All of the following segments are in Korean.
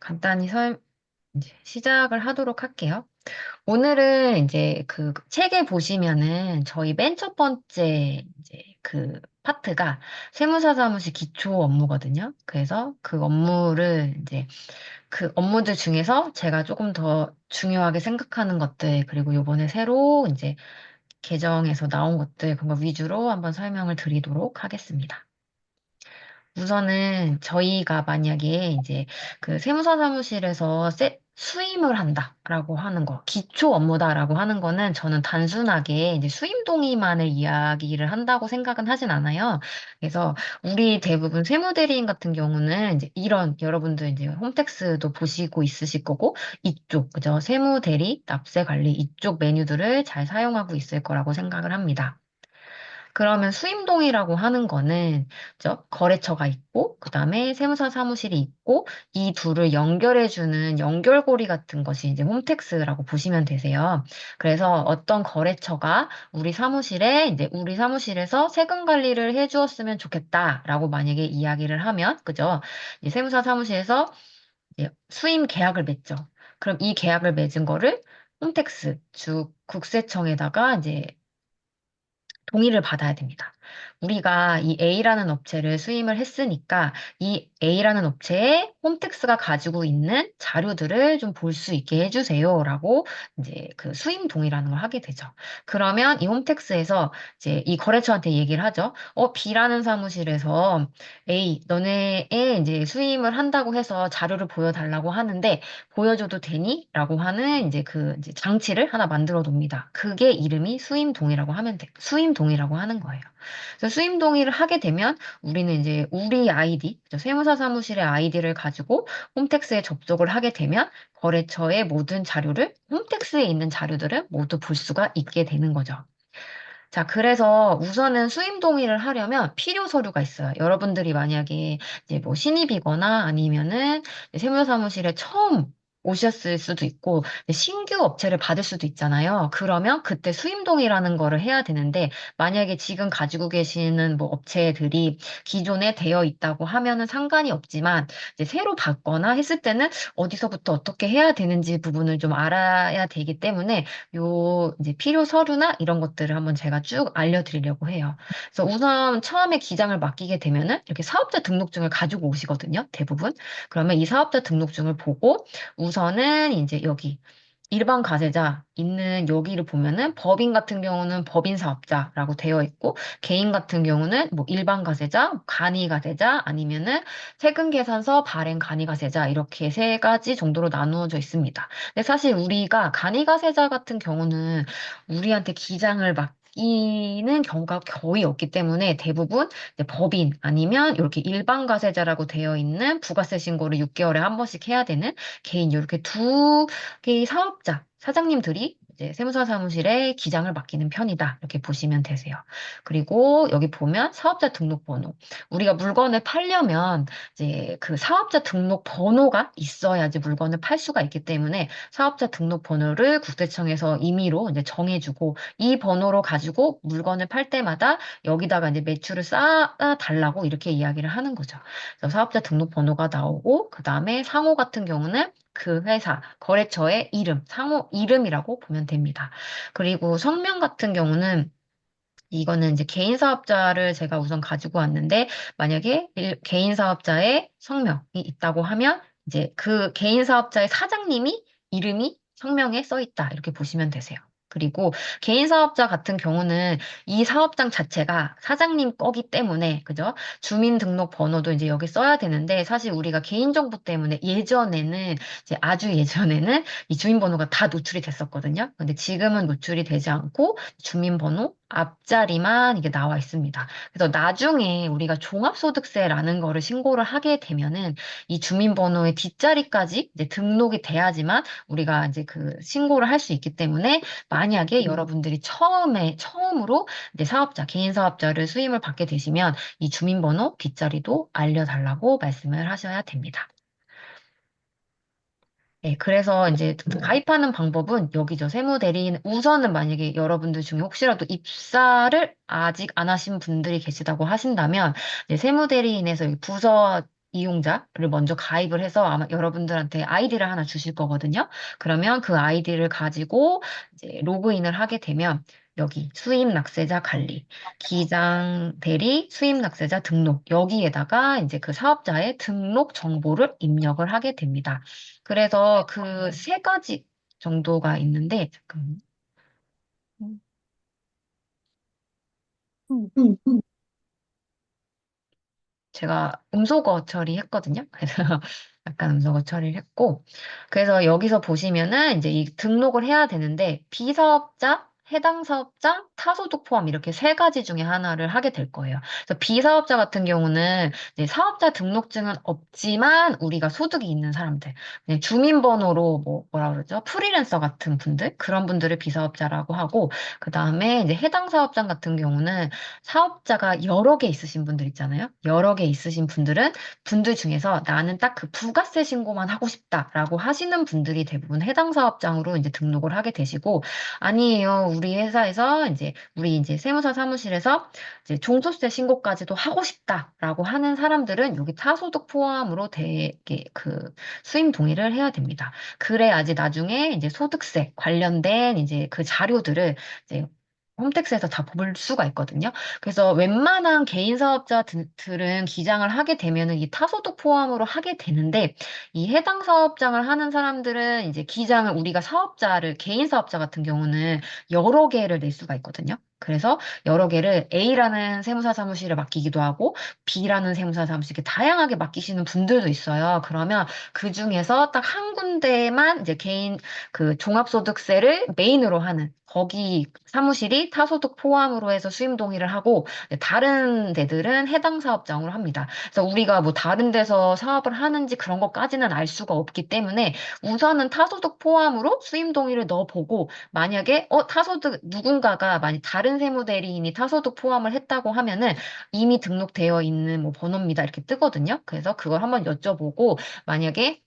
간단히 이제 시작을 하도록 할게요. 오늘은 이제 그 책에 보시면은 저희 맨 첫 번째 이제 그 파트가 세무사 사무실 기초 업무거든요. 그래서 그 업무를 이제 그 업무들 중에서 제가 조금 더 중요하게 생각하는 것들, 그리고 요번에 새로 이제 개정해서 나온 것들, 그런 거 위주로 한번 설명을 드리도록 하겠습니다. 우선은 저희가 만약에 이제 그 세무사 사무실에서 수임을 한다라고 하는 거, 기초 업무다라고 하는 거는 저는 단순하게 이제 수임 동의만을 이야기를 한다고 생각은 하진 않아요. 그래서 우리 대부분 세무대리인 같은 경우는 이제 이런 여러분들 이제 홈택스도 보시고 있으실 거고 이쪽, 그죠? 세무대리, 납세관리 이쪽 메뉴들을 잘 사용하고 있을 거라고 생각을 합니다. 그러면 수임동이라고 하는 거는 거래처가 있고 그다음에 세무사 사무실이 있고 이 둘을 연결해주는 연결고리 같은 것이 이제 홈택스라고 보시면 되세요. 그래서 어떤 거래처가 우리 사무실에 이제 우리 사무실에서 세금 관리를 해주었으면 좋겠다라고 만약에 이야기를 하면 그죠? 이제 세무사 사무실에서 이제 수임 계약을 맺죠. 그럼 이 계약을 맺은 거를 홈택스 즉 국세청에다가 이제 동의를 받아야 됩니다. 우리가 이 A라는 업체를 수임을 했으니까 이 A라는 업체에 홈택스가 가지고 있는 자료들을 좀 볼 수 있게 해주세요라고 이제 그 수임 동의라는 걸 하게 되죠. 그러면 이 홈택스에서 이제 이 거래처한테 얘기를 하죠. B라는 사무실에서 A 너네의 이제 수임을 한다고 해서 자료를 보여달라고 하는데 보여줘도 되니? 라고 하는 이제 그 이제 장치를 하나 만들어 놉니다. 그게 이름이 수임 동의라고 하는 거예요. 그래서 수임 동의를 하게 되면 우리는 이제 우리 아이디, 그죠? 세무사 사무실의 아이디를 가지고 홈택스에 접속을 하게 되면 거래처의 모든 자료를 홈택스에 있는 자료들을 모두 볼 수가 있게 되는 거죠. 자, 그래서 우선은 수임 동의를 하려면 필요 서류가 있어요. 여러분들이 만약에 이제 뭐 신입이거나 아니면은 세무사무실에 처음 오셨을 수도 있고 신규 업체를 받을 수도 있잖아요. 그러면 그때 수임 동의라는 거를 해야 되는데 만약에 지금 가지고 계시는 뭐 업체들이 기존에 되어 있다고 하면은 상관이 없지만 이제 새로 받거나 했을 때는 어디서부터 어떻게 해야 되는지 부분을 좀 알아야 되기 때문에 요 이제 필요 서류나 이런 것들을 한번 제가 쭉 알려드리려고 해요. 그래서 우선 처음에 기장을 맡기게 되면은 이렇게 사업자 등록증을 가지고 오시거든요. 대부분. 그러면 이 사업자 등록증을 보고 우선은 이제 여기 일반 과세자 있는 여기를 보면은 법인 같은 경우는 법인 사업자라고 되어 있고 개인 같은 경우는 뭐 일반 과세자, 간이 과세자 아니면은 세금 계산서 발행 간이 과세자 이렇게 세 가지 정도로 나누어져 있습니다. 근데 사실 우리가 간이 과세자 같은 경우는 우리한테 기장을 맡기는 경우가 거의 없기 때문에 대부분 이제 법인 아니면 이렇게 일반 과세자라고 되어 있는 부가세 신고를 6개월에 한 번씩 해야 되는 개인 이렇게 두 개의 사업자, 사장님들이 이제 세무사 사무실에 기장을 맡기는 편이다. 이렇게 보시면 되세요. 그리고 여기 보면 사업자 등록번호. 우리가 물건을 팔려면 이제 그 사업자 등록 번호가 있어야지 물건을 팔 수가 있기 때문에 사업자 등록 번호를 국세청에서 임의로 이제 정해주고 이 번호로 가지고 물건을 팔 때마다 여기다가 이제 매출을 쌓아 달라고 이렇게 이야기를 하는 거죠. 그래서 사업자 등록 번호가 나오고 그 다음에 상호 같은 경우는 그 회사, 거래처의 이름, 상호 이름이라고 보면 됩니다. 그리고 성명 같은 경우는 이거는 이제 개인 사업자를 제가 우선 가지고 왔는데, 만약에 개인 사업자의 성명이 있다고 하면, 이제 그 개인 사업자의 사장님이 이름이 성명에 써 있다. 이렇게 보시면 되세요. 그리고 개인 사업자 같은 경우는 이 사업장 자체가 사장님 거기 때문에, 그죠? 주민등록번호도 이제 여기 써야 되는데, 사실 우리가 개인정보 때문에 예전에는, 이제 아주 예전에는 이 주민번호가 다 노출이 됐었거든요. 근데 지금은 노출이 되지 않고, 주민번호 앞자리만 이게 나와 있습니다. 그래서 나중에 우리가 종합소득세라는 거를 신고를 하게 되면은 이 주민번호의 뒷자리까지 이제 등록이 돼야지만 우리가 이제 그 신고를 할 수 있기 때문에 만약에 여러분들이 처음으로 이제 개인 사업자를 수임을 받게 되시면 이 주민번호 뒷자리도 알려달라고 말씀을 하셔야 됩니다. 네, 그래서 이제 가입하는 방법은 여기죠. 세무대리인, 우선은 만약에 여러분들 중에 혹시라도 입사를 아직 안 하신 분들이 계시다고 하신다면, 이제 세무대리인에서 이 부서 이용자를 먼저 가입을 해서 아마 여러분들한테 아이디를 하나 주실 거거든요. 그러면 그 아이디를 가지고 이제 로그인을 하게 되면 여기 수입 납세자 관리, 기장 대리 수입 납세자 등록 여기에다가 이제 그 사업자의 등록 정보를 입력을 하게 됩니다. 그래서 그 세 가지 정도가 있는데 잠깐만요. 음. 제가 음소거 처리했거든요. 그래서 약간 음소거 처리를 했고, 그래서 여기서 보시면은 이제 이 등록을 해야 되는데, 비사업자, 해당 사업자, 타소득 포함 이렇게 세 가지 중에 하나를 하게 될 거예요. 그래서 비사업자 같은 경우는 이제 사업자 등록증은 없지만 우리가 소득이 있는 사람들, 그냥 주민번호로 뭐라 그러죠? 프리랜서 같은 분들, 그런 분들을 비사업자라고 하고, 그 다음에 이제 해당 사업장 같은 경우는 사업자가 여러 개 있으신 분들 있잖아요. 여러 개 있으신 분들은 분들 중에서 나는 딱 그 부가세 신고만 하고 싶다라고 하시는 분들이 대부분 해당 사업장으로 이제 등록을 하게 되시고 아니에요. 우리 회사에서 이제 우리 이제 세무사 사무실에서 이제 종소세 신고까지도 하고 싶다라고 하는 사람들은 여기 타소득 포함으로 되게 그 수임 동의를 해야 됩니다. 그래야지 나중에 이제 소득세 관련된 이제 그 자료들을 이제 홈택스에서 다 볼 수가 있거든요. 그래서 웬만한 개인 사업자들은 기장을 하게 되면은 이 타소득 포함으로 하게 되는데 이 해당 사업장을 하는 사람들은 이제 기장을 우리가 사업자를 개인 사업자 같은 경우는 여러 개를 낼 수가 있거든요. 그래서 여러 개를 A라는 세무사 사무실에 맡기기도 하고 B라는 세무사 사무실 이렇게 다양하게 맡기시는 분들도 있어요. 그러면 그 중에서 딱 한 군데만 이제 개인 그 종합소득세를 메인으로 하는 거기 사무실이 타소득 포함으로 해서 수임 동의를 하고 다른 데들은 해당 사업장으로 합니다. 그래서 우리가 뭐 다른 데서 사업을 하는지 그런 것까지는 알 수가 없기 때문에 우선은 타소득 포함으로 수임 동의를 넣어보고 만약에 타소득 누군가가 만약 다른 세무대리인이 타소득 포함을 했다고 하면은 이미 등록되어 있는 뭐 번호입니다 이렇게 뜨거든요. 그래서 그걸 한번 여쭤보고 만약에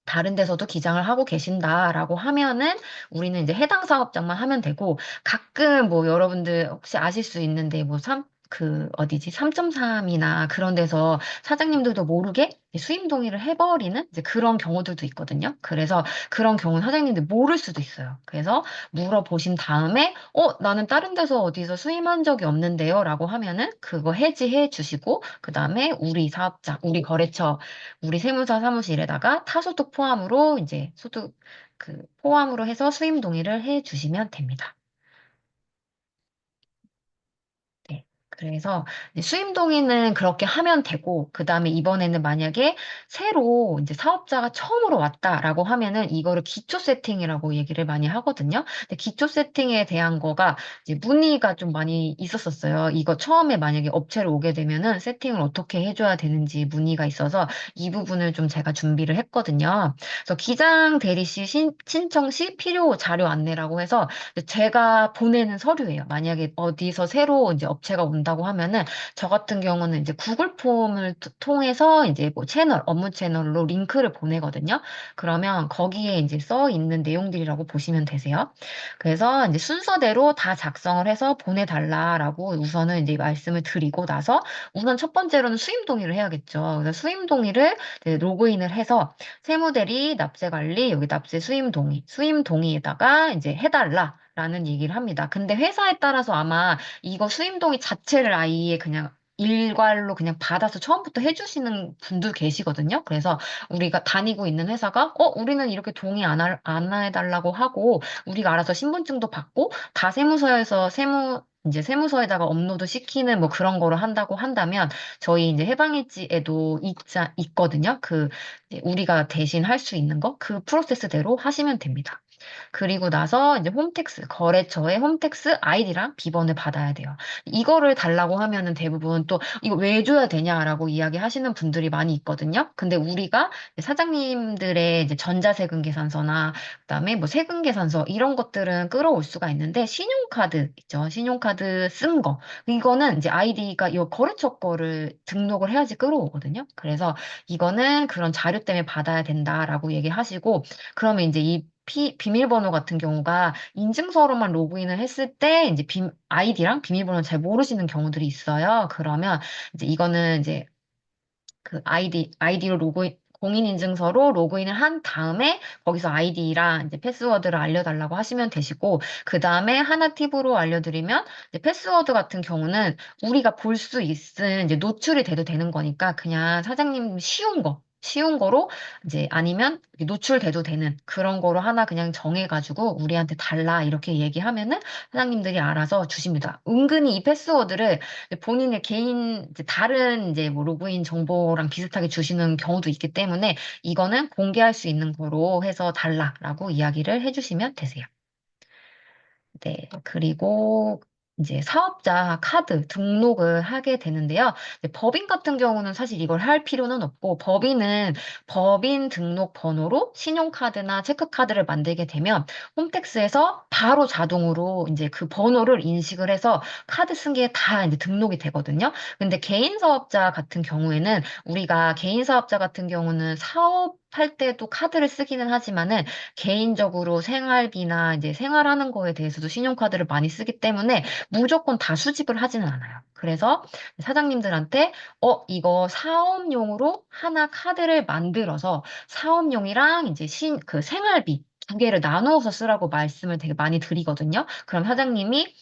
다른 데서도 기장을 하고 계신다라고 하면은 우리는 이제 해당 사업장만 하면 되고 가끔 뭐 여러분들 혹시 아실 수 있는데 뭐 그 어디지? 3.3이나 그런 데서 사장님들도 모르게 수임 동의를 해버리는 이제 그런 경우들도 있거든요. 그래서 그런 경우는 사장님들 모를 수도 있어요. 그래서 물어보신 다음에 나는 다른 데서 어디서 수임한 적이 없는데요 라고 하면은 그거 해지해 주시고 그 다음에 우리 사업장, 우리 거래처 우리 세무사 사무실에다가 타소득 포함으로 이제 소득 그 포함으로 해서 수임 동의를 해 주시면 됩니다. 네. 그래서 이제 수임 동의는 그렇게 하면 되고, 그 다음에 이번에는 만약에 새로 이제 사업자가 처음으로 왔다라고 하면은 이거를 기초 세팅이라고 얘기를 많이 하거든요. 근데 기초 세팅에 대한 거가 이제 문의가 좀 많이 있었었어요. 이거 처음에 만약에 업체로 오게 되면은 세팅을 어떻게 해줘야 되는지 문의가 있어서 이 부분을 좀 제가 준비를 했거든요. 그래서 기장 대리 시 신청 시 필요 자료 안내라고 해서 제가 보내는 서류예요. 만약에 어디서 새로 이제 업체가 온다고 하면은 저 같은 경우는 이제 구글 폼을 통해서 이제 뭐 채널, 업무 채널로 링크를 보내거든요. 그러면 거기에 이제 써 있는 내용들이라고 보시면 되세요. 그래서 이제 순서대로 다 작성을 해서 보내달라라고 우선은 이제 말씀을 드리고 나서 우선 첫 번째로는 수임 동의를 해야겠죠. 그래서 수임 동의를 이제 로그인을 해서 세무대리 납세관리 여기 납세 수임 동의, 수임 동의에다가 이제 해달라. 라는 얘기를 합니다. 근데 회사에 따라서 아마 이거 수임 동의 자체를 아예 그냥 일괄로 그냥 받아서 처음부터 해주시는 분도 계시거든요. 그래서 우리가 다니고 있는 회사가, 우리는 이렇게 동의 안 해달라고 하고, 우리가 알아서 신분증도 받고, 다 세무서에서 이제 세무서에다가 업로드 시키는 뭐 그런 거를 한다고 한다면, 저희 이제 해방일지에도 있거든요. 이제 우리가 대신 할 수 있는 거, 그 프로세스대로 하시면 됩니다. 그리고 나서 이제 홈택스, 거래처의 홈택스 아이디랑 비번을 받아야 돼요. 이거를 달라고 하면은 대부분 또 이거 왜 줘야 되냐라고 이야기하시는 분들이 많이 있거든요. 근데 우리가 사장님들의 이제 전자세금 계산서나 그다음에 뭐 세금 계산서 이런 것들은 끌어올 수가 있는데 신용카드 있죠. 신용카드 쓴 거. 이거는 이제 아이디가 이 거래처 거를 등록을 해야지 끌어오거든요. 그래서 이거는 그런 자료 때문에 받아야 된다라고 얘기하시고 그러면 이제 이 비밀번호 같은 경우가 인증서로만 로그인을 했을 때 이제 아이디랑 비밀번호를 잘 모르시는 경우들이 있어요. 그러면 이제 이거는 이제 그 아이디로 공인인증서로 로그인을 한 다음에 거기서 아이디랑 이제 패스워드를 알려달라고 하시면 되시고, 그 다음에 하나 팁으로 알려드리면, 이제 패스워드 같은 경우는 우리가 볼 수 있은 이제 노출이 돼도 되는 거니까 그냥 사장님 쉬운 거로 이제 아니면 노출돼도 되는 그런 거로 하나 그냥 정해가지고 우리한테 달라 이렇게 얘기하면은 사장님들이 알아서 주십니다. 은근히 이 패스워드를 본인의 개인 이제 다른 이제 뭐 로그인 정보랑 비슷하게 주시는 경우도 있기 때문에 이거는 공개할 수 있는 거로 해서 달라라고 이야기를 해주시면 되세요. 네, 그리고 이제 사업자 카드 등록을 하게 되는데요. 이제 법인 같은 경우는 사실 이걸 할 필요는 없고, 법인은 법인 등록 번호로 신용카드나 체크카드를 만들게 되면 홈택스에서 바로 자동으로 이제 그 번호를 인식을 해서 카드 쓴 게 다 이제 등록이 되거든요. 근데 개인 사업자 같은 경우에는 우리가 개인 사업자 같은 경우는 사업할 때도 카드를 쓰기는 하지만은 개인적으로 생활비나 이제 생활하는 거에 대해서도 신용카드를 많이 쓰기 때문에 무조건 다 수집을 하지는 않아요. 그래서 사장님들한테 이거 사업용으로 하나 카드를 만들어서 사업용이랑 이제 그 생활비 두 개를 나누어서 쓰라고 말씀을 되게 많이 드리거든요. 그럼 사장님이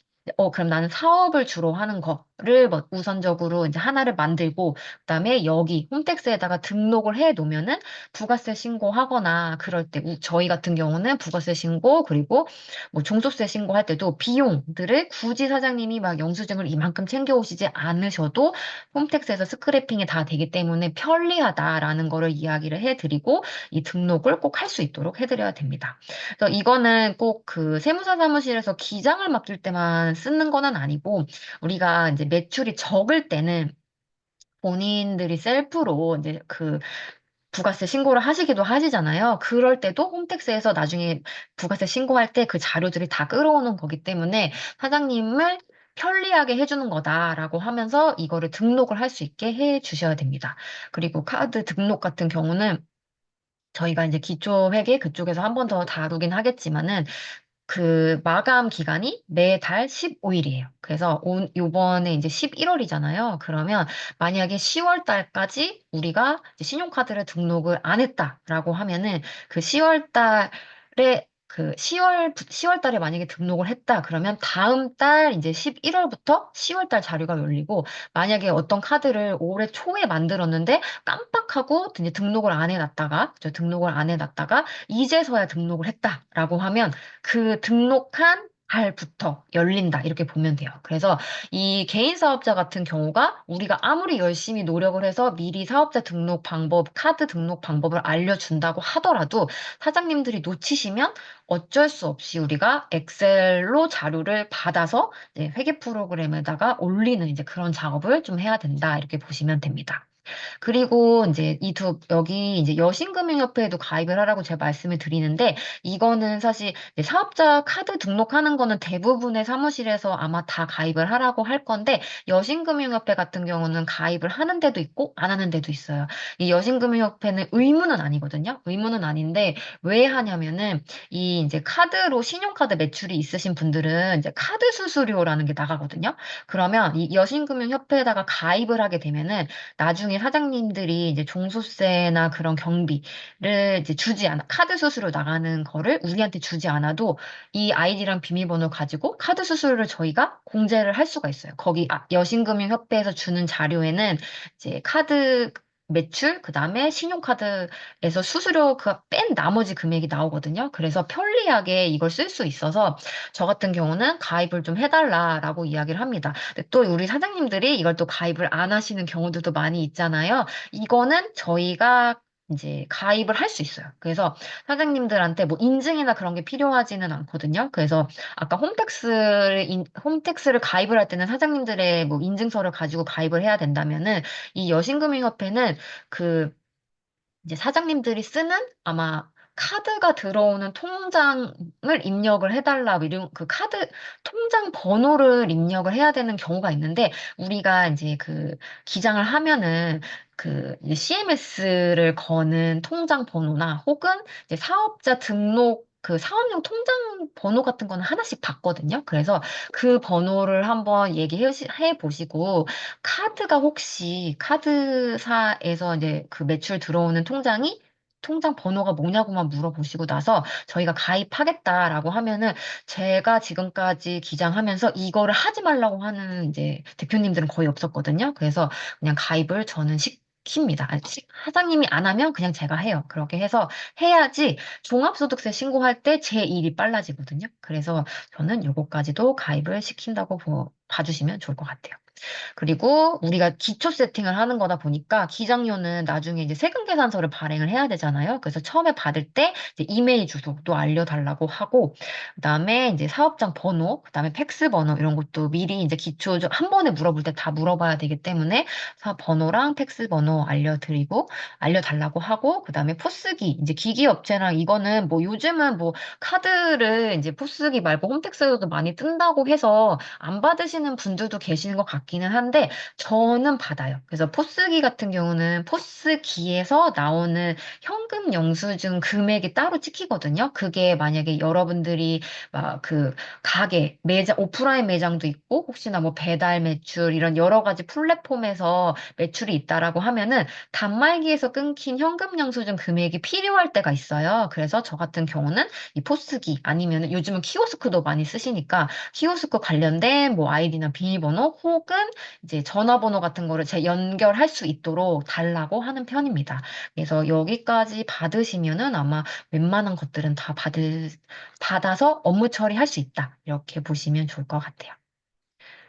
그럼 나는 사업을 주로 하는 거를 뭐 우선적으로 이제 하나를 만들고, 그다음에 여기 홈택스에다가 등록을 해 놓으면은 부가세 신고하거나 그럴 때 저희 같은 경우는 부가세 신고 그리고 뭐 종소세 신고할 때도 비용들을 굳이 사장님이 막 영수증을 이만큼 챙겨오시지 않으셔도 홈택스에서 스크래핑이 다 되기 때문에 편리하다라는 거를 이야기를 해드리고 이 등록을 꼭 할 수 있도록 해드려야 됩니다. 그래서 이거는 꼭 그 세무사 사무실에서 기장을 맡길 때만 쓰는 거는 아니고 우리가 이제 매출이 적을 때는 본인들이 셀프로 이제 그 부가세 신고를 하시기도 하시잖아요. 그럴 때도 홈택스에서 나중에 부가세 신고할 때 그 자료들이 다 끌어오는 거기 때문에 사장님을 편리하게 해주는 거다라고 하면서 이거를 등록을 할 수 있게 해 주셔야 됩니다. 그리고 카드 등록 같은 경우는 저희가 이제 기초회계 그쪽에서 한 번 더 다루긴 하겠지만은 그 마감 기간이 매달 15일이에요. 그래서 요번에 이제 11월이잖아요. 그러면 만약에 10월 달까지 우리가 이제 신용카드를 등록을 안 했다라고 하면은 그 10월 달에 그 10월 달에 만약에 등록을 했다 그러면 다음 달 이제 11월부터 10월 달 자료가 열리고, 만약에 어떤 카드를 올해 초에 만들었는데 깜빡하고 이제 등록을 안 해놨다가 등록을 안 해놨다가 이제서야 등록을 했다라고 하면 그 등록한 달부터 열린다. 이렇게 보면 돼요. 그래서 이 개인 사업자 같은 경우가 우리가 아무리 열심히 노력을 해서 미리 사업자 등록 방법, 카드 등록 방법을 알려준다고 하더라도 사장님들이 놓치시면 어쩔 수 없이 우리가 엑셀로 자료를 받아서 이제 회계 프로그램에다가 올리는 이제 그런 작업을 좀 해야 된다. 이렇게 보시면 됩니다. 그리고 이제 여기 이제 여신금융협회에도 가입을 하라고 제가 말씀을 드리는데, 이거는 사실 이제 사업자 카드 등록하는 거는 대부분의 사무실에서 아마 다 가입을 하라고 할 건데, 여신금융협회 같은 경우는 가입을 하는 데도 있고 안 하는 데도 있어요. 이 여신금융협회는 의무는 아니거든요. 의무는 아닌데 왜 하냐면은 이 이제 카드로 신용카드 매출이 있으신 분들은 이제 카드 수수료라는 게 나가거든요. 그러면 이 여신금융협회에다가 가입을 하게 되면은 나중에 사장님들이 이제 종소세나 그런 경비를 이제 주지 않아, 카드 수수료 나가는 거를 우리한테 주지 않아도 이 아이디랑 비밀번호 가지고 카드 수수료를 저희가 공제를 할 수가 있어요. 거기 여신금융협회에서 주는 자료에는 이제 카드 매출, 그 다음에 신용카드에서 수수료 그 뺀 나머지 금액이 나오거든요. 그래서 편리하게 이걸 쓸 수 있어서 저 같은 경우는 가입을 좀 해달라라고 이야기를 합니다. 근데 또 우리 사장님들이 이걸 또 가입을 안 하시는 경우들도 많이 있잖아요. 이거는 저희가 이제 가입을 할 수 있어요. 그래서 사장님들한테 뭐 인증이나 그런 게 필요하지는 않거든요. 그래서 아까 홈택스를 가입을 할 때는 사장님들의 뭐 인증서를 가지고 가입을 해야 된다면은 이 여신금융협회는 그 이제 사장님들이 쓰는 아마 카드가 들어오는 통장을 입력을 해달라, 뭐 이런 그 카드 통장 번호를 입력을 해야 되는 경우가 있는데, 우리가 이제 그 기장을 하면은 그 CMS를 거는 통장 번호나 혹은 이제 사업자 등록 그 사업용 통장 번호 같은 거는 하나씩 받거든요. 그래서 그 번호를 한번 얘기해 보시고, 카드가 혹시 카드사에서 이제 그 매출 들어오는 통장 번호가 뭐냐고만 물어보시고 나서 저희가 가입하겠다라고 하면은 제가 지금까지 기장하면서 이거를 하지 말라고 하는 이제 대표님들은 거의 없었거든요. 그래서 그냥 가입을 저는 시킵니다. 아니, 사장님이 안 하면 그냥 제가 해요. 그렇게 해서 해야지 종합소득세 신고할 때 제 일이 빨라지거든요. 그래서 저는 요거까지도 가입을 시킨다고 봐주시면 좋을 것 같아요. 그리고 우리가 기초 세팅을 하는 거다 보니까 기장료는 나중에 이제 세금 계산서를 발행을 해야 되잖아요. 그래서 처음에 받을 때 이제 이메일 주소도 알려달라고 하고, 그다음에 이제 사업장 번호, 그다음에 팩스 번호 이런 것도 미리 이제 기초 한 번에 물어볼 때 다 물어봐야 되기 때문에 번호랑 팩스 번호 알려달라고 하고, 그다음에 포스기 이제 기기 업체랑 이거는 뭐 요즘은 뭐 카드를 이제 포스기 말고 홈택스로도 많이 뜬다고 해서 안 받으시는 분들도 계시는 것 같기는 한데 저는 받아요. 그래서 포스기 같은 경우는 포스기에서 나오는 현금 영수증 금액이 따로 찍히거든요. 그게 만약에 여러분들이 막 그 가게 매장 오프라인 매장도 있고 혹시나 뭐 배달 매출 이런 여러 가지 플랫폼에서 매출이 있다라고 하면은 단말기에서 끊긴 현금 영수증 금액이 필요할 때가 있어요. 그래서 저 같은 경우는 이 포스기 아니면은 요즘은 키오스크도 많이 쓰시니까 키오스크 관련된 뭐 아이디나 비밀번호 혹은 이제 전화번호 같은 거를 제 연결할 수 있도록 달라고 하는 편입니다. 그래서 여기까지 받으시면은 아마 웬만한 것들은 다 받아서 업무 처리할 수 있다. 이렇게 보시면 좋을 것 같아요.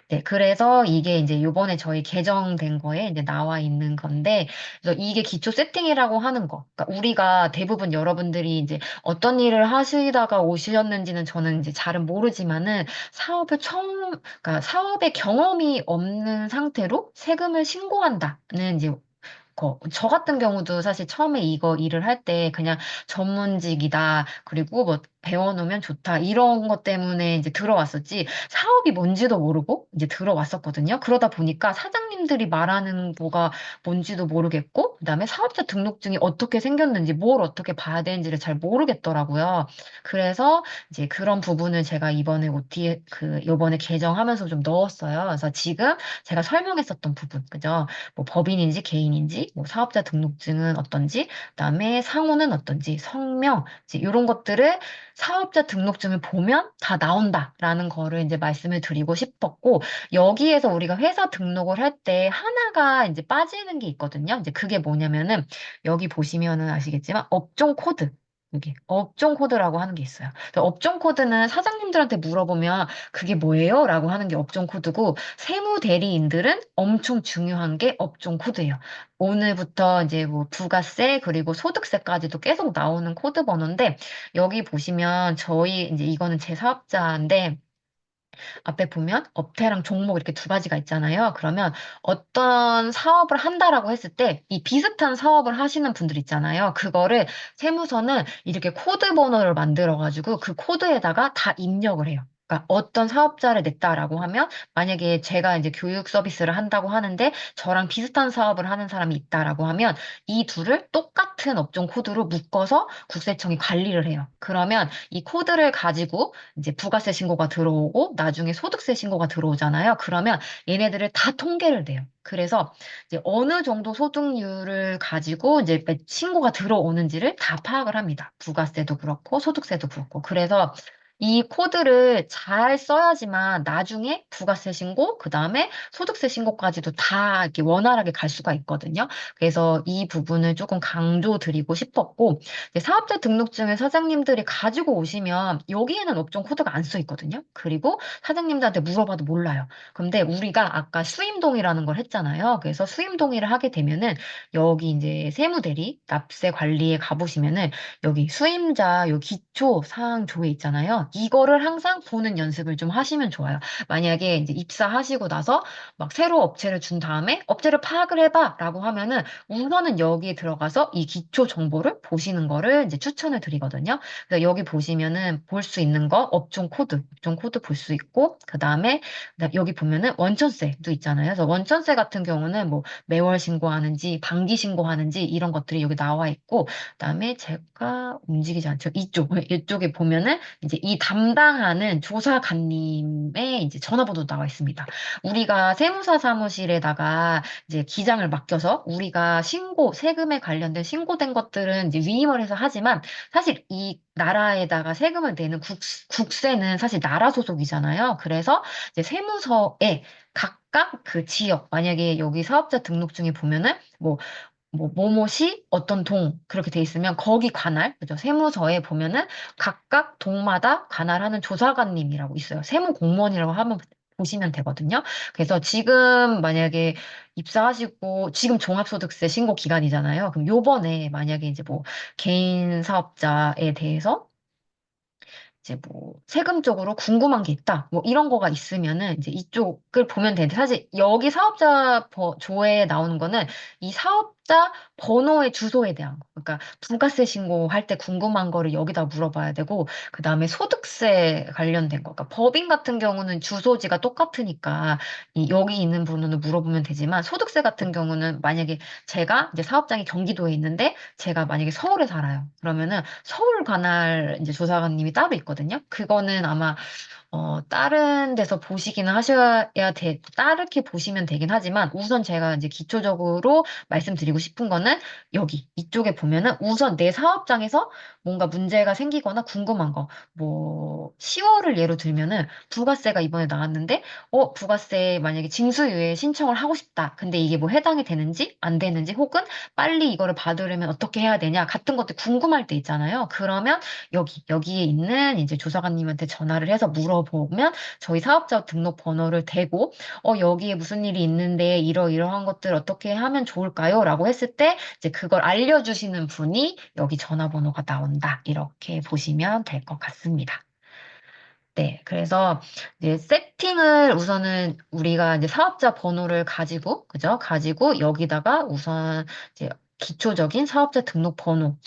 네, 그래서 이게 이제 요번에 저희 개정된 거에 이제 나와 있는 건데, 그래서 이게 기초 세팅이라고 하는 거. 그러니까 우리가 대부분 여러분들이 이제 어떤 일을 하시다가 오셨는지는 저는 이제 잘은 모르지만은 그러니까 사업에 경험이 없는 상태로 세금을 신고한다는 이제 저 같은 경우도 사실 처음에 이거 일을 할 때 그냥 전문직이다. 그리고 뭐 배워놓으면 좋다. 이런 것 때문에 이제 들어왔었지. 사업이 뭔지도 모르고 이제 들어왔었거든요. 그러다 보니까 사장님들이 말하는 뭐가 뭔지도 모르겠고, 그다음에 사업자 등록증이 어떻게 생겼는지, 뭘 어떻게 봐야 되는지를 잘 모르겠더라고요. 그래서 이제 그런 부분을 제가 이번에 요번에 개정하면서 좀 넣었어요. 그래서 지금 제가 설명했었던 부분, 그죠? 뭐 법인인지 개인인지, 뭐 사업자 등록증은 어떤지, 그다음에 상호는 어떤지, 성명, 이제 이런 것들을 사업자 등록증을 보면 다 나온다라는 거를 이제 말씀을 드리고 싶었고, 여기에서 우리가 회사 등록을 할 때 하나가 이제 빠지는 게 있거든요. 이제 그게 뭐냐면은 여기 보시면은 아시겠지만 업종 코드. 여기 업종 코드라고 하는 게 있어요. 그래서 업종 코드는 사장님들한테 물어보면 그게 뭐예요? 라고 하는 게 업종 코드고 세무 대리인들은 엄청 중요한 게 업종 코드예요. 오늘부터 이제 뭐 부가세 그리고 소득세까지도 계속 나오는 코드 번호인데 여기 보시면 저희 이제 이거는 제 사업자인데 앞에 보면 업태랑 종목 이렇게 두 가지가 있잖아요. 그러면 어떤 사업을 한다라고 했을 때 이 비슷한 사업을 하시는 분들 있잖아요. 그거를 세무서는 이렇게 코드 번호를 만들어가지고 그 코드에다가 다 입력을 해요. 그러니까 어떤 사업자를 냈다라고 하면 만약에 제가 이제 교육 서비스를 한다고 하는데 저랑 비슷한 사업을 하는 사람이 있다라고 하면 이 둘을 똑같은 업종 코드로 묶어서 국세청이 관리를 해요. 그러면 이 코드를 가지고 이제 부가세 신고가 들어오고 나중에 소득세 신고가 들어오잖아요. 그러면 얘네들을 다 통계를 내요. 그래서 이제 어느 정도 소득률을 가지고 이제 신고가 들어오는지를 다 파악을 합니다. 부가세도 그렇고 소득세도 그렇고. 그래서 이 코드를 잘 써야지만 나중에 부가세 신고, 그 다음에 소득세 신고까지도 다 이렇게 원활하게 갈 수가 있거든요. 그래서 이 부분을 조금 강조드리고 싶었고, 이제 사업자 등록증을 사장님들이 가지고 오시면 여기에는 업종 코드가 안 써 있거든요. 그리고 사장님들한테 물어봐도 몰라요. 근데 우리가 아까 수임동의라는 걸 했잖아요. 그래서 수임동의를 하게 되면은 여기 이제 세무대리 납세 관리에 가보시면은 여기 수임자 요 기초 사항 조회 있잖아요. 이거를 항상 보는 연습을 좀 하시면 좋아요. 만약에 이제 입사하시고 나서 막 새로 업체를 준 다음에 업체를 파악을 해봐라고 하면은 우선은 여기에 들어가서 이 기초 정보를 보시는 거를 이제 추천을 드리거든요. 그래서 여기 보시면은 볼 수 있는 거 업종 코드 볼 수 있고 그다음에 여기 보면은 원천세도 있잖아요. 그래서 원천세 같은 경우는 뭐 매월 신고하는지 반기 신고하는지 이런 것들이 여기 나와 있고 그다음에 제가 움직이지 않죠. 이쪽에 보면은 이제 이 담당하는 조사관님의 이제 전화번호 나와 있습니다. 우리가 세무사 사무실에다가 이제 기장을 맡겨서 우리가 세금에 관련된 신고된 것들은 이제 위임을 해서 하지만 사실 이 나라에다가 세금을 내는 국세는 사실 나라 소속이잖아요. 그래서 이제 세무서에 각각 그 지역, 만약에 여기 사업자 등록증에 보면은 뭐뭐시 어떤 동 그렇게 돼 있으면 거기 관할 그죠 세무서에 보면은 각각 동마다 관할하는 조사관님이라고 있어요. 세무 공무원이라고 하면 보시면 되거든요. 그래서 지금 만약에 입사하시고 지금 종합소득세 신고 기간이잖아요. 그럼 요번에 만약에 이제 뭐 개인 사업자에 대해서 이제 뭐 세금적으로 궁금한 게 있다. 뭐 이런 거가 있으면은 이제 이쪽을 보면 되는데 사실 여기 사업자 조회에 나오는 거는 이 사업자 번호의 주소에 대한 거. 그러니까 부가세 신고할 때 궁금한 거를 여기다 물어봐야 되고 그다음에 소득세 관련된 거. 그러니까 법인 같은 경우는 주소지가 똑같으니까 여기 있는 번호는 물어보면 되지만 소득세 같은 경우는 만약에 제가 이제 사업장이 경기도에 있는데 제가 만약에 서울에 살아요. 그러면은 서울 관할 이제 조사관님이 따로 있거든요. 그거는 아마 다른 데서 보시기는 따르게 보시면 되긴 하지만, 우선 제가 이제 기초적으로 말씀드리고 싶은 거는, 이쪽에 보면은, 우선 내 사업장에서 뭔가 문제가 생기거나 궁금한 거, 뭐, 10월을 예로 들면은, 부가세가 이번에 나왔는데, 부가세 만약에 징수유예 신청을 하고 싶다. 근데 이게 뭐 해당이 되는지, 안 되는지, 혹은 빨리 이거를 받으려면 어떻게 해야 되냐, 같은 것들 궁금할 때 있잖아요. 그러면, 여기에 있는 이제 조사관님한테 전화를 해서 물어보면 저희 사업자 등록 번호를 대고 여기에 무슨 일이 있는데 이러이러한 것들 어떻게 하면 좋을까요? 라고 했을 때 이제 그걸 알려주시는 분이 여기 전화번호가 나온다. 이렇게 보시면 될 것 같습니다. 네, 그래서 이제 세팅을 우선은 우리가 이제 사업자 번호를 가지고, 그죠? 가지고 여기다가 우선 이제 기초적인 사업자 등록 번호,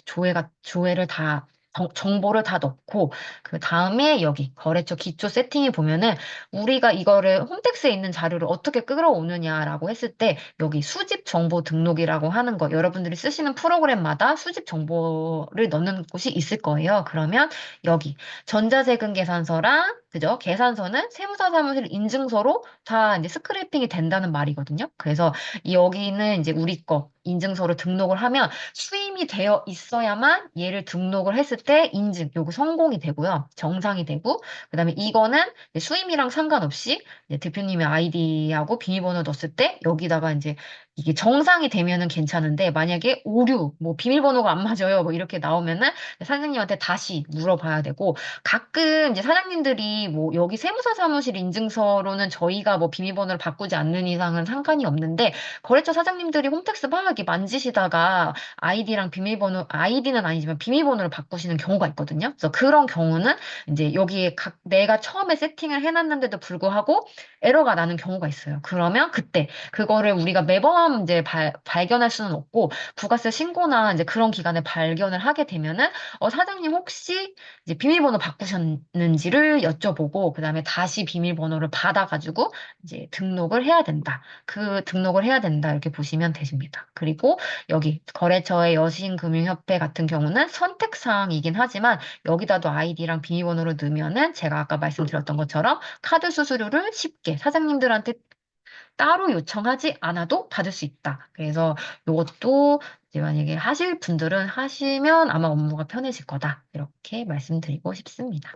조회를 다, 정보를 다 넣고, 그 다음에 여기 거래처 기초 세팅에 보면은 우리가 이거를 홈택스에 있는 자료를 어떻게 끌어오느냐라고 했을 때 여기 수집 정보 등록이라고 하는 거, 여러분들이 쓰시는 프로그램마다 수집 정보를 넣는 곳이 있을 거예요. 그러면 여기 전자세금 계산서랑 그죠? 계산서는 세무사 사무실 인증서로 다 이제 스크래핑이 된다는 말이거든요. 그래서 여기는 이제 우리 거 인증서로 등록을 하면 수임이 되어 있어야만 얘를 등록을 했을 때 요거 성공이 되고요. 정상이 되고 그다음에 이거는 이제 수임이랑 상관없이 이제 대표님의 아이디하고 비밀번호 넣었을 때 여기다가 이제 이게 정상이 되면은 괜찮은데 만약에 오류 뭐 비밀번호가 안 맞아요 뭐 이렇게 나오면은 사장님한테 다시 물어봐야 되고 가끔 이제 사장님들이 뭐 여기 세무사 사무실 인증서로는 저희가 뭐 비밀번호를 바꾸지 않는 이상은 상관이 없는데 거래처 사장님들이 홈택스 막 이렇게 만지시다가 아이디는 아니지만 비밀번호를 바꾸시는 경우가 있거든요. 그래서 그런 경우는 이제 여기에 내가 처음에 세팅을 해놨는데도 불구하고 에러가 나는 경우가 있어요. 그러면 그때 그거를 우리가 매번 이제 발견할 수는 없고 부가세 신고나 이제 그런 기간에 발견을 하게 되면은 사장님 혹시 이제 비밀번호 바꾸셨는지를 여쭤보고 그다음에 다시 비밀번호를 받아가지고 이제 등록을 해야 된다. 그 등록을 해야 된다. 이렇게 보시면 되십니다. 그리고 여기 거래처의 여신금융협회 같은 경우는 선택사항이긴 하지만 여기다도 아이디랑 비밀번호를 넣으면은 제가 아까 말씀드렸던 것처럼 카드 수수료를 쉽게 사장님들한테 따로 요청하지 않아도 받을 수 있다. 그래서 이것도 이제 만약에 하실 분들은 하시면 아마 업무가 편해질 거다. 이렇게 말씀드리고 싶습니다.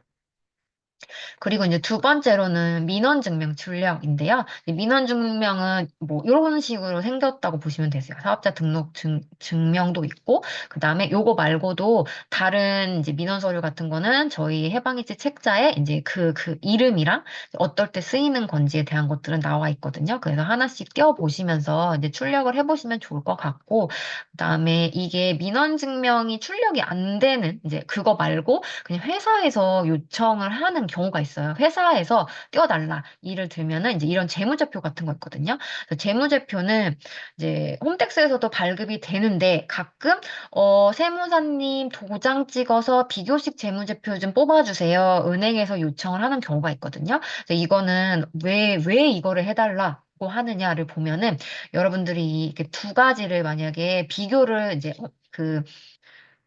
그리고 이제 두 번째로는 민원증명 출력인데요. 이 민원증명은 뭐 이런 식으로 생겼다고 보시면 되세요. 사업자 증명도 있고, 그 다음에 요거 말고도 다른 이제 민원 서류 같은 거는 저희 해방일지 책자에 이제 그 이름이랑 어떨 때 쓰이는 건지에 대한 것들은 나와 있거든요. 그래서 하나씩 띄워보시면서 이제 출력을 해보시면 좋을 것 같고, 그 다음에 이게 민원증명이 출력이 안 되는 이제 그거 말고 그냥 회사에서 요청을 하는 경우가 있어요. 회사에서 띄워달라. 예를 들면은 이제 이런 재무제표 같은 거 있거든요. 그래서 재무제표는 이제 홈택스에서도 발급이 되는데 가끔 세무사님 도장 찍어서 비교식 재무제표 좀 뽑아주세요. 은행에서 요청을 하는 경우가 있거든요. 그래서 이거는 왜 이거를 해달라고 하느냐를 보면은 여러분들이 이렇게 두 가지를 만약에 비교를 이제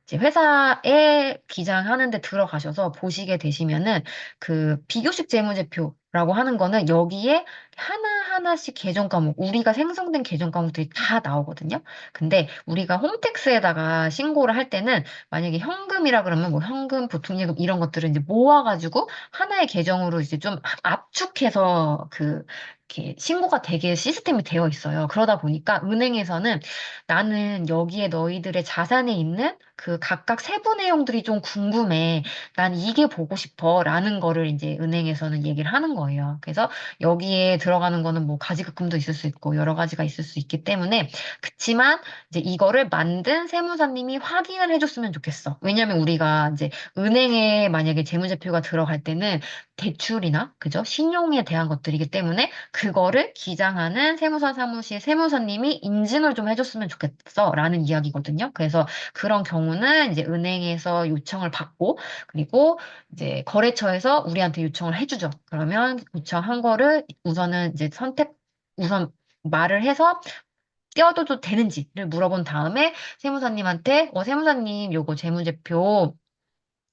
이제 회사에 기장하는데 들어가셔서 보시게 되시면은 그 비교식 재무제표라고 하는 거는 여기에 하나하나씩 계정 과목, 우리가 생성된 계정 과목들이 다 나오거든요. 근데 우리가 홈택스에다가 신고를 할 때는 만약에 현금이라 그러면 뭐 현금, 보통예금 이런 것들을 이제 모아가지고 하나의 계정으로 이제 좀 압축해서 이렇게 신고가 되게 시스템이 되어 있어요. 그러다 보니까 은행에서는 나는 여기에 너희들의 자산에 있는 그 각각 세부 내용들이 좀 궁금해. 난 이게 보고 싶어. 라는 거를 이제 은행에서는 얘기를 하는 거예요. 그래서 여기에 들어가는 거는 뭐 가지급금도 있을 수 있고 여러 가지가 있을 수 있기 때문에 그치만 이제 이거를 만든 세무사님이 확인을 해줬으면 좋겠어. 왜냐면 우리가 이제 은행에 만약에 재무제표가 들어갈 때는 대출이나 그죠? 신용에 대한 것들이기 때문에 그거를 기장하는 세무사 사무실 세무사님이 인증을 좀 해줬으면 좋겠어. 라는 이야기거든요. 그래서 그런 경우는 이제 은행에서 요청을 받고, 그리고 이제 거래처에서 우리한테 요청을 해주죠. 그러면 요청한 거를 우선은 이제 우선 말을 해서 띄워줘도 되는지를 물어본 다음에 세무사님한테, 세무사님 요거 재무제표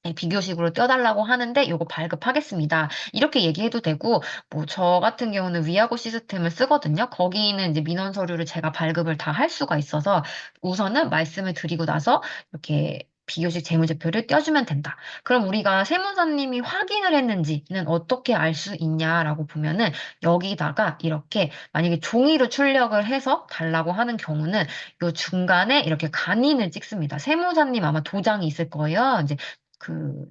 네, 비교식으로 떼어달라고 하는데 요거 발급하겠습니다. 이렇게 얘기해도 되고 뭐 저 같은 경우는 위아고 시스템을 쓰거든요. 거기는 이제 민원 서류를 제가 발급을 다 할 수가 있어서 우선은 말씀을 드리고 나서 이렇게 비교식 재무제표를 떼어주면 된다. 그럼 우리가 세무사님이 확인을 했는지는 어떻게 알 수 있냐라고 보면은 여기다가 이렇게 만약에 종이로 출력을 해서 달라고 하는 경우는 요 중간에 이렇게 간인을 찍습니다. 세무사님 아마 도장이 있을 거예요. 이제 그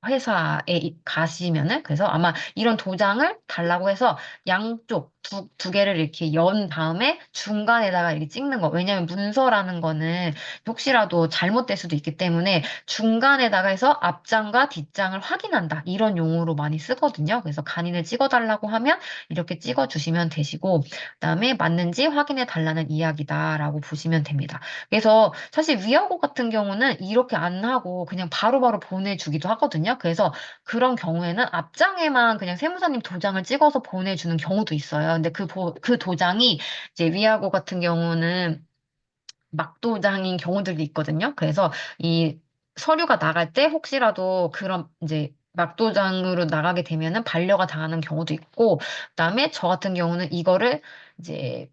회사에 가시면은 그래서 아마 이런 도장을 달라고 해서 양쪽 두 개를 이렇게 연 다음에 중간에다가 이렇게 찍는 거. 왜냐면 문서라는 거는 혹시라도 잘못될 수도 있기 때문에 중간에다가 해서 앞장과 뒷장을 확인한다. 이런 용어로 많이 쓰거든요. 그래서 간인을 찍어달라고 하면 이렇게 찍어주시면 되시고 그다음에 맞는지 확인해 달라는 이야기다라고 보시면 됩니다. 그래서 사실 위아고 같은 경우는 이렇게 안 하고 그냥 바로바로 보내주기도 하거든요. 그래서 그런 경우에는 앞장에만 그냥 세무사님 도장을 찍어서 보내주는 경우도 있어요. 근데 그 도장이 이제 위아고 같은 경우는 막도장인 경우들도 있거든요. 그래서 이 서류가 나갈 때 혹시라도 그런 이제 막도장으로 나가게 되면은 반려가 당하는 경우도 있고, 그다음에 저 같은 경우는 이거를 이제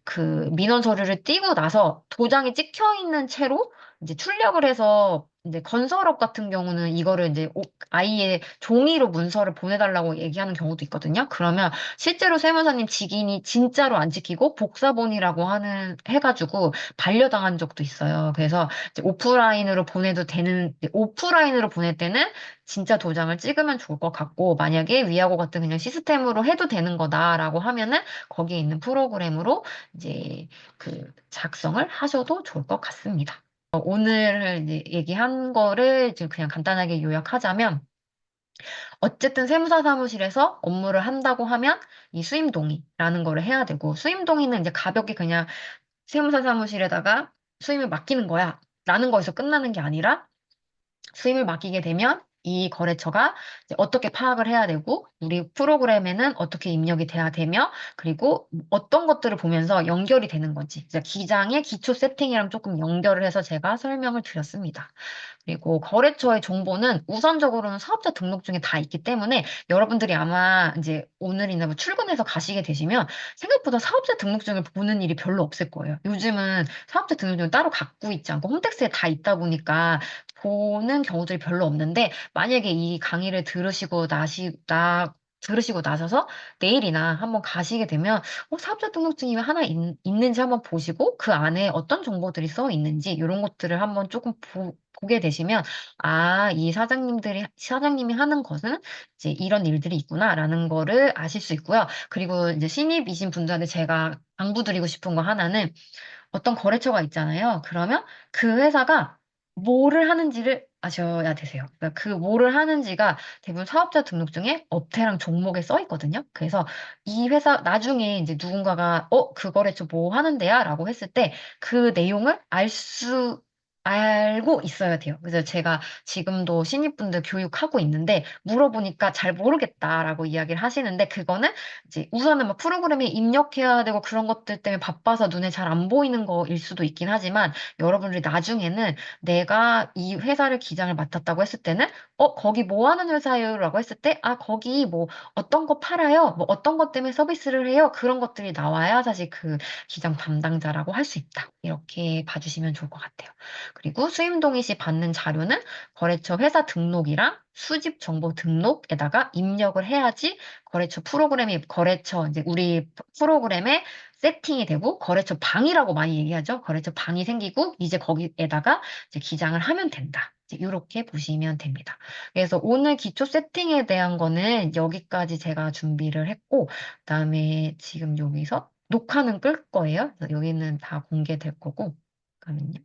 그 민원 서류를 띄고 나서 도장이 찍혀 있는 채로 이제 출력을 해서 이제 건설업 같은 경우는 이거를 이제 아예 종이로 문서를 보내달라고 얘기하는 경우도 있거든요. 그러면 실제로 세무사님 직인이 진짜로 안 지키고 복사본이라고 해가지고 반려당한 적도 있어요. 그래서 이제 오프라인으로 보낼 때는 진짜 도장을 찍으면 좋을 것 같고, 만약에 위하고 같은 그냥 시스템으로 해도 되는 거다라고 하면은 거기에 있는 프로그램으로 이제 그 작성을 하셔도 좋을 것 같습니다. 오늘 이제 얘기한 거를 지금 그냥 간단하게 요약하자면, 어쨌든 세무사 사무실에서 업무를 한다고 하면 이 수임동의라는 거를 해야 되고, 수임동의는 이제 가볍게 그냥 세무사 사무실에다가 수임을 맡기는 거야. 라는 거에서 끝나는 게 아니라 수임을 맡기게 되면 이 거래처가 이제 어떻게 파악을 해야 되고, 우리 프로그램에는 어떻게 입력이 돼야 되며, 그리고 어떤 것들을 보면서 연결이 되는 건지, 이제 기장의 기초 세팅이랑 조금 연결을 해서 제가 설명을 드렸습니다. 그리고 거래처의 정보는 우선적으로는 사업자 등록증에 다 있기 때문에 여러분들이 아마 이제 오늘이나 뭐 출근해서 가시게 되시면 생각보다 사업자 등록증을 보는 일이 별로 없을 거예요. 요즘은 사업자 등록증을 따로 갖고 있지 않고 홈택스에 다 있다 보니까 보는 경우들이 별로 없는데, 만약에 이 강의를 들으시고 나셔서 내일이나 한번 가시게 되면, 사업자 등록증이 하나 있는지 한번 보시고, 그 안에 어떤 정보들이 써 있는지, 이런 것들을 한번 조금 보게 되시면, 아, 사장님이 하는 것은 이제 이런 일들이 있구나라는 거를 아실 수 있고요. 그리고 이제 신입이신 분들한테 제가 당부드리고 싶은 거 하나는, 어떤 거래처가 있잖아요. 그러면 그 회사가 뭐를 하는지를 아셔야 되세요. 그러니까 그 뭐를 하는지가 대부분 사업자 등록증에 업태랑 종목에 써 있거든요. 그래서 이 회사 나중에 이제 누군가가 그 거래처 뭐 하는데야? 라고 했을 때 그 내용을 알고 있어야 돼요. 그래서 제가 지금도 신입분들 교육하고 있는데 물어보니까 잘 모르겠다라고 이야기를 하시는데, 그거는 이제 우선은 막 프로그램에 입력해야 되고 그런 것들 때문에 바빠서 눈에 잘 안 보이는 거일 수도 있긴 하지만, 여러분들이 나중에는 내가 이 회사를 기장을 맡았다고 했을 때는 거기 뭐 하는 회사예요? 라고 했을 때, 아, 거기 뭐 어떤 거 팔아요? 뭐 어떤 것 때문에 서비스를 해요? 그런 것들이 나와야 사실 그 기장 담당자라고 할 수 있다. 이렇게 봐주시면 좋을 것 같아요. 그리고 수임 동의 시 받는 자료는 거래처 회사 등록이랑 수집 정보 등록에다가 입력을 해야지 거래처 이제 우리 프로그램에 세팅이 되고, 거래처 방이라고 많이 얘기하죠. 거래처 방이 생기고 이제 거기에다가 이제 기장을 하면 된다. 이렇게 보시면 됩니다. 그래서 오늘 기초 세팅에 대한 거는 여기까지 제가 준비를 했고, 그다음에 지금 여기서 녹화는 끌 거예요. 그래서 여기는 다 공개될 거고. 잠깐만요.